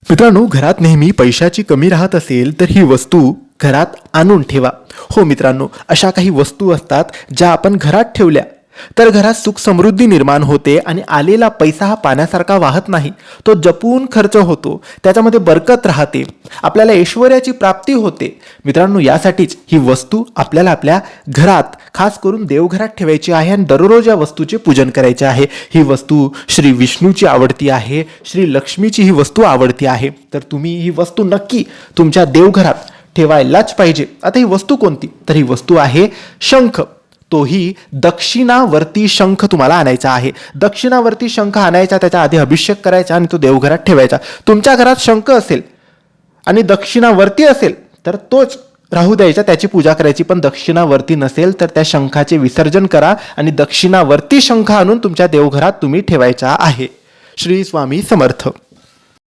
मित्रांनो, घरात नेहमी पैशाची कमी राहत असेल तर ही वस्तू घरात आणून ठेवा. हो मित्रांनो, अशा काही वस्तू असतात ज्या आपण घरात ठेवल्या तर घरात सुख समृद्धी निर्माण होते आणि आलेला पैसा हा पाण्यासारखा वाहत नाही, तो जपून खर्च होतो, त्याच्यामध्ये बरकत राहते, आपल्याला ऐश्वर्याची प्राप्ती होते. मित्रांनो, यासाठीच ही वस्तू आपल्याला आपल्या घरात खास करून देवघरात ठेवायची आहे आणि दररोज या वस्तूचे पूजन करायचे आहे. ही वस्तू श्री विष्णूची आवडती आहे, श्री लक्ष्मीची ही वस्तू आवडती आहे, तर तुम्ही ही वस्तू नक्की तुमच्या देवघरात ठेवायलाच पाहिजे. आता ही वस्तू कोणती? तर ही वस्तू आहे शंख. तोही दक्षिणावर्ती शंख तुम्हाला आणायचा आहे. दक्षिणावर्ती शंख आणायचा, त्याच्या आधी अभिषेक करायचा आणि तो देवघरात ठेवायचा. तुमच्या घरात शंख असेल आणि दक्षिणावर्ती असेल तर तोच राहू द्यायचा, त्याची पूजा करायची. पण दक्षिणावर्ती नसेल तर त्या शंखाचे विसर्जन करा आणि दक्षिणावर्ती शंख आणून तुमच्या देवघरात तुम्ही ठेवायचा आहे. श्री स्वामी समर्थ.